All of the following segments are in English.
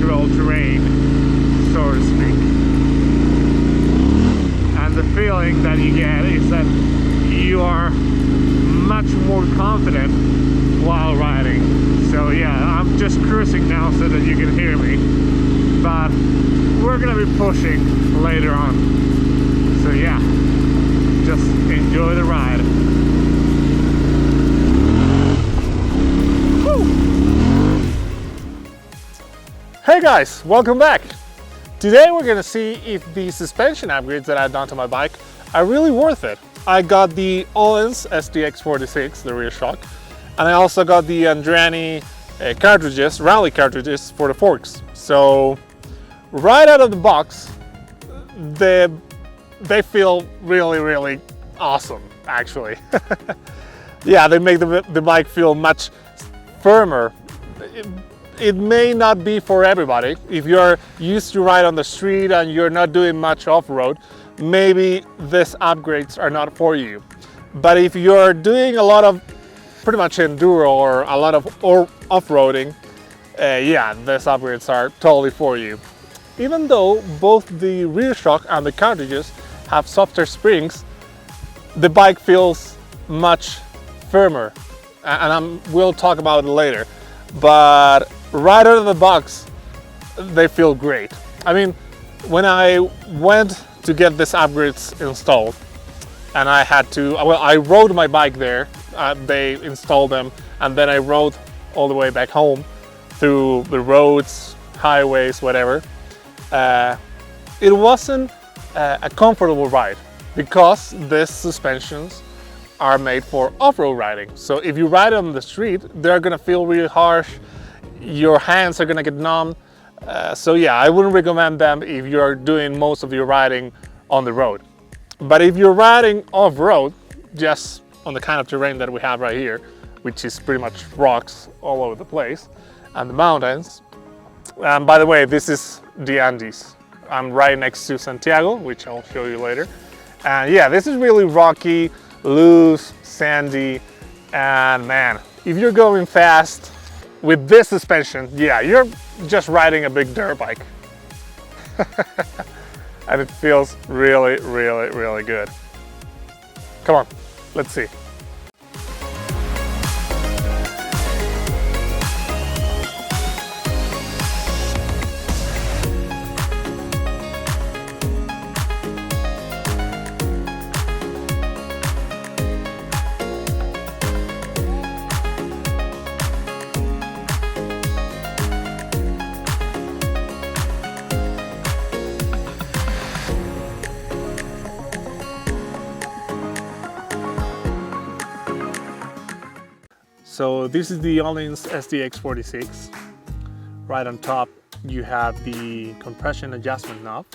natural terrain, so to speak. And the feeling that you get is that you are much more confident while riding. So yeah, I'm just cruising now so that you can hear me, but we're gonna be pushing later on. So yeah, just enjoy the ride. Woo! Hey guys, welcome back. Today we're gonna see if the suspension upgrades that I've done to my bike are really worth it. I got the Ohlins STX46, the rear shock, and I also got the Andreani cartridges, rally cartridges for the forks. So right out of the box, they feel really awesome, actually. Yeah, they make the bike feel much firmer. It may not be for everybody. If you're used to ride on the street and you're not doing much off-road, maybe these upgrades are not for you. But if you're doing a lot of pretty much enduro or a lot of off-roading, yeah, these upgrades are totally for you. Even though both the rear shock and the cartridges have softer springs, the bike feels much firmer, and we'll talk about it later. But right out of the box, they feel great. I mean, when I went to get these upgrades installed, and I had to, well, I rode my bike there, they installed them, and then I rode all the way back home through the roads, highways, whatever. It wasn't a comfortable ride because these suspensions are made for off-road riding. So if you ride on the street, they're gonna feel really harsh, your hands are gonna get numb. So yeah, I wouldn't recommend them if you're doing most of your riding on the road. But if you're riding off-road, just on the kind of terrain that we have right here, which is pretty much rocks all over the place, and the mountains. And by the way, this is the Andes. I'm right next to Santiago, which I'll show you later. And yeah, this is really rocky, loose, sandy, and man, if you're going fast with this suspension, yeah, you're just riding a big dirt bike. And it feels really good. Come on, let's see. So this is the Ohlins STX46. Right on top you have the compression adjustment knob,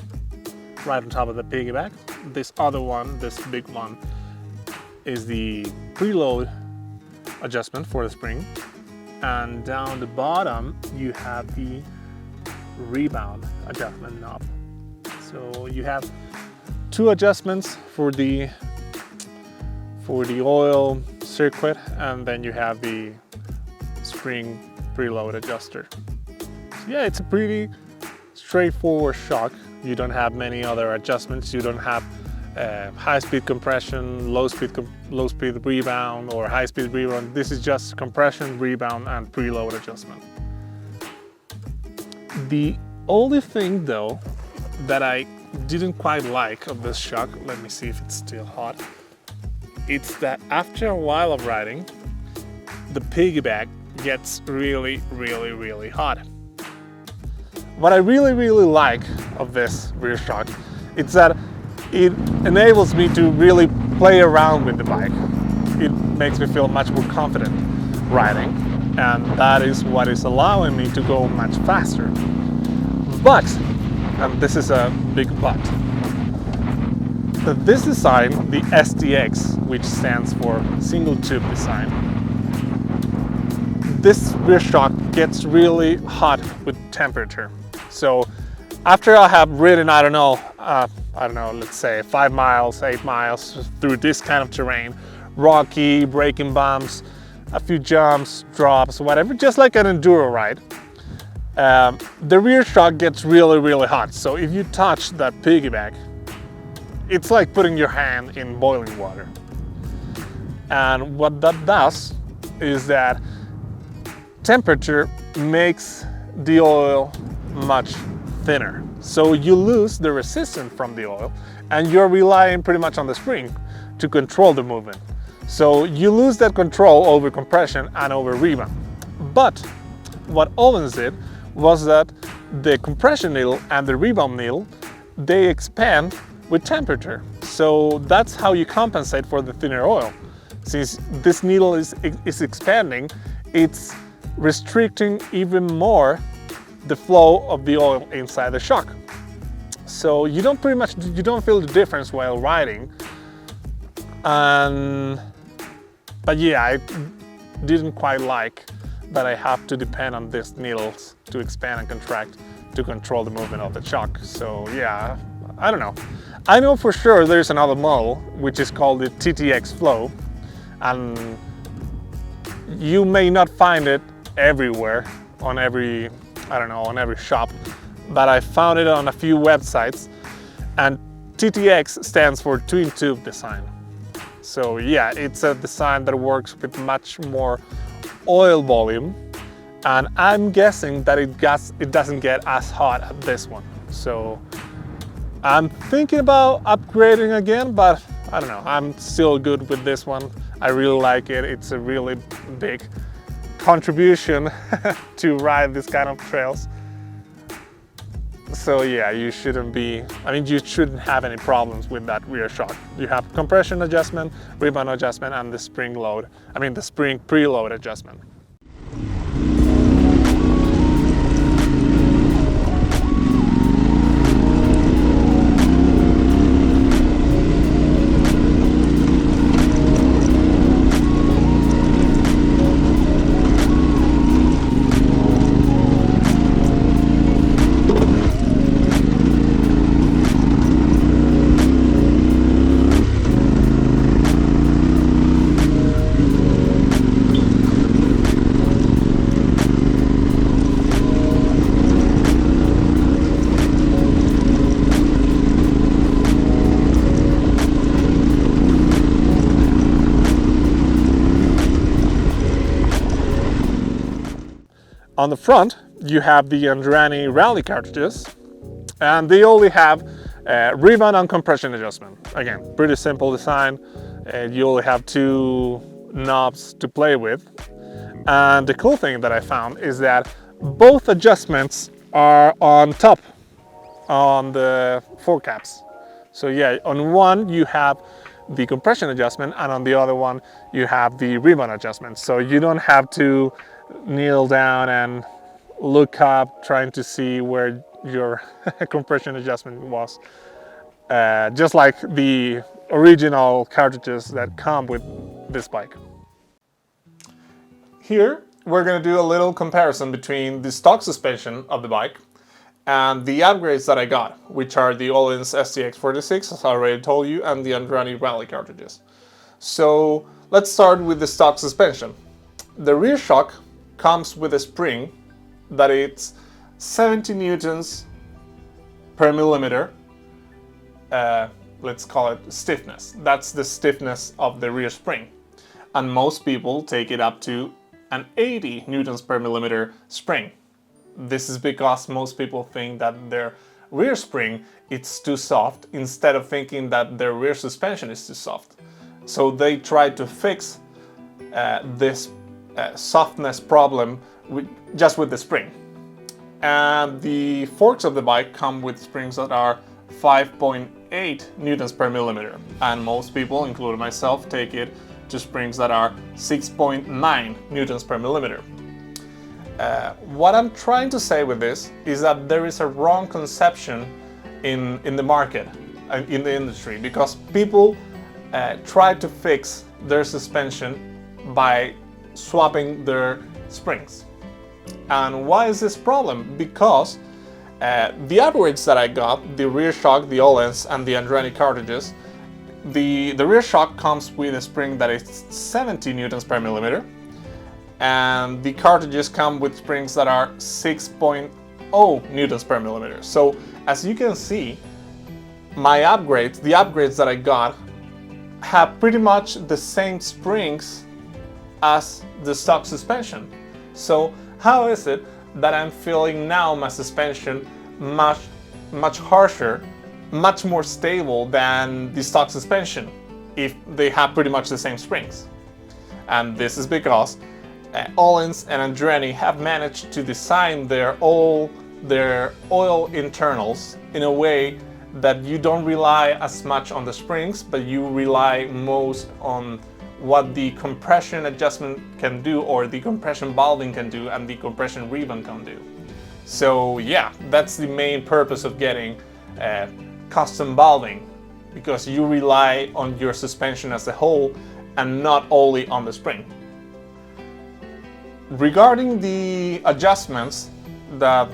right on top of the piggyback. This other one, this big one, is the preload adjustment for the spring. And down the bottom you have the rebound adjustment knob. So you have two adjustments for the oil circuit, and then you have the spring preload adjuster. So yeah, it's a pretty straightforward shock. You don't have many other adjustments. You don't have high-speed compression, low-speed rebound, or high-speed rebound. This is just compression, rebound, and preload adjustment. The only thing though that I didn't quite like of this shock, let me see if it's still hot, it's that after a while of riding, the piggyback gets really hot. What I really like of this rear shock is that it enables me to really play around with the bike. It makes me feel much more confident riding, and that is what is allowing me to go much faster. But, and this is a big but, this design, the STX, which stands for single tube design, this rear shock gets really hot with temperature. So after I have ridden, I don't know, let's say 5 miles, 8 miles through this kind of terrain, rocky, braking bumps, a few jumps, drops, whatever, just like an enduro ride, the rear shock gets really hot. So if you touch that piggyback, it's like putting your hand in boiling water. And what that does is that temperature makes the oil much thinner. So you lose the resistance from the oil and you're relying pretty much on the spring to control the movement. So you lose that control over compression and over rebound. But what Ohlins did was that the compression needle and the rebound needle, they expand with temperature. So that's how you compensate for the thinner oil. Since this needle is expanding, it's restricting even more the flow of the oil inside the shock. So you don't feel the difference while riding. But yeah, I didn't quite like that I have to depend on these needles to expand and contract to control the movement of the shock. So yeah, I don't know. I know for sure there's another model which is called the TTX Flow, and you may not find it everywhere on every shop, but I found it on a few websites, and TTX stands for twin tube design. So yeah, it's a design that works with much more oil volume, and I'm guessing that it doesn't get as hot as this one. So I'm thinking about upgrading again, but I don't know, I'm still good with this one. I really like it. It's a really big contribution to ride this kind of trails. So yeah, you shouldn't have any problems with that rear shock. You have compression adjustment, rebound adjustment, and the spring preload adjustment. On the front, you have the Andreani rally cartridges, and they only have rebound and compression adjustment. Again, pretty simple design, and you only have two knobs to play with. And the cool thing that I found is that both adjustments are on top on the forecaps. So yeah, on one you have the compression adjustment, and on the other one you have the rebound adjustment. So you don't have to kneel down and look up trying to see where your compression adjustment was, just like the original cartridges that come with this bike. Here we're going to do a little comparison between the stock suspension of the bike and the upgrades that I got, which are the Ohlins STX46, as I already told you, and the Andreani rally cartridges. So let's start with the stock suspension. The rear shock comes with a spring that it's 70 newtons per millimeter. Let's call it stiffness. That's the stiffness of the rear spring. And most people take it up to an 80 newtons per millimeter spring. This is because most people think that their rear spring is too soft, instead of thinking that their rear suspension is too soft. So they try to fix this softness problem just with the spring. And the forks of the bike come with springs that are 5.8 newtons per millimeter, and most people, including myself, take it to springs that are 6.9 newtons per millimeter. What I'm trying to say with this is that there is a wrong conception in the market, in the industry, because people try to fix their suspension by swapping their springs. And why is this problem? Because the upgrades that I got, the rear shock, the Ohlins, and the Andreani cartridges, the rear shock comes with a spring that is 70 newtons per millimeter, and the cartridges come with springs that are 6.0 newtons per millimeter. So as you can see, my upgrades, the upgrades that I got, have pretty much the same springs as the stock suspension. So how is it that I'm feeling now my suspension much harsher, much more stable than the stock suspension if they have pretty much the same springs? And this is because Ohlins and Andreani have managed to design their oil internals in a way that you don't rely as much on the springs, but you rely most on what the compression adjustment can do, or the compression valving can do, and the compression rebound can do. So yeah, that's the main purpose of getting custom valving, because you rely on your suspension as a whole and not only on the spring. Regarding the adjustments that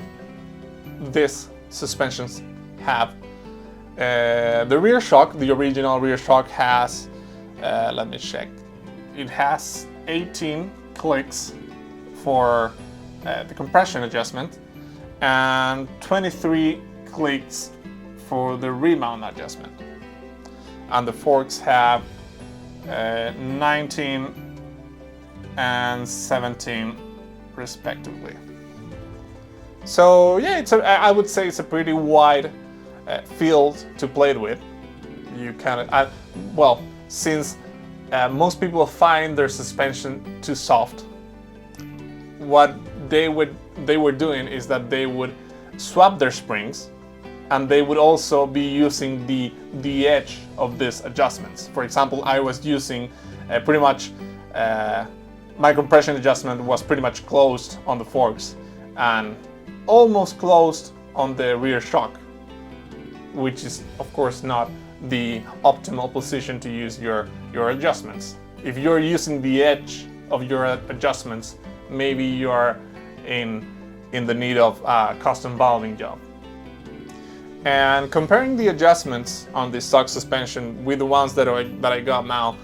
these suspensions have, the rear shock, the original rear shock has, let me check, it has 18 clicks for the compression adjustment and 23 clicks for the rebound adjustment. And the forks have 19 and 17 respectively. So yeah, I would say it's a pretty wide field to play with. You well, since most people find their suspension too soft, what they were doing is that they would swap their springs, and they would also be using the edge of these adjustments. For example, I was using pretty much my compression adjustment was pretty much closed on the forks and almost closed on the rear shock, which is of course not the optimal position to use your adjustments. If you're using the edge of your adjustments, maybe you're in the need of a custom valving job. And comparing the adjustments on the stock suspension with the ones that I got now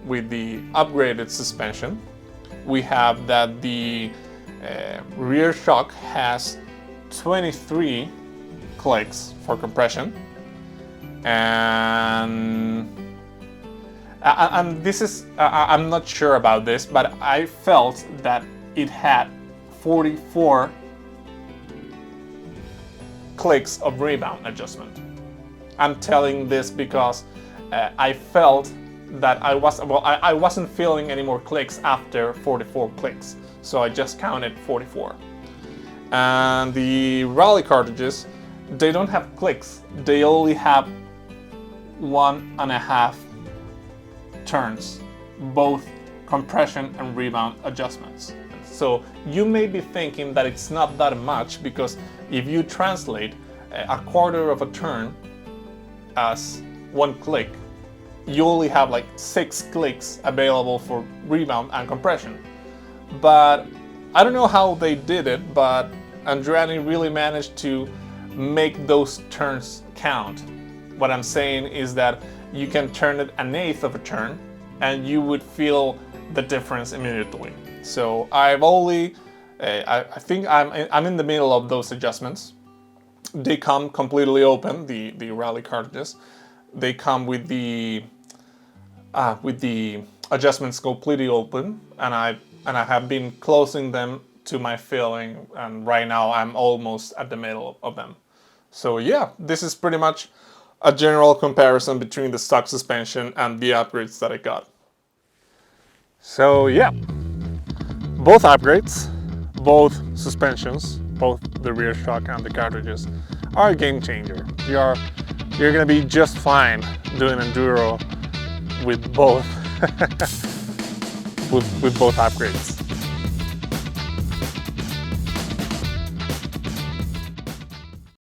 with the upgraded suspension, we have that the rear shock has 23 clicks for compression, and this is, I'm not sure about this, but I felt that it had 44 clicks of rebound adjustment. I'm telling this because I felt that I wasn't feeling any more clicks after 44 clicks, so I just counted 44. And the rally cartridges, they don't have clicks, they only have 1.5 turns, both compression and rebound adjustments. So you may be thinking that it's not that much, because if you translate a quarter of a turn as 1 click, you only have like 6 clicks available for rebound and compression. But I don't know how they did it, but Andreani really managed to make those turns count. What I'm saying is that you can turn it 1/8 of a turn and you would feel the difference immediately. So I've only, I think I'm in the middle of those adjustments. They come completely open, the rally cartridges. They come with the adjustments completely open, and I have been closing them to my feeling, and right now I'm almost at the middle of them. So yeah, this is pretty much a general comparison between the stock suspension and the upgrades that I got. So yeah, both upgrades, both suspensions, both the rear shock and the cartridges are a game changer. You're gonna be just fine doing enduro with both with both upgrades.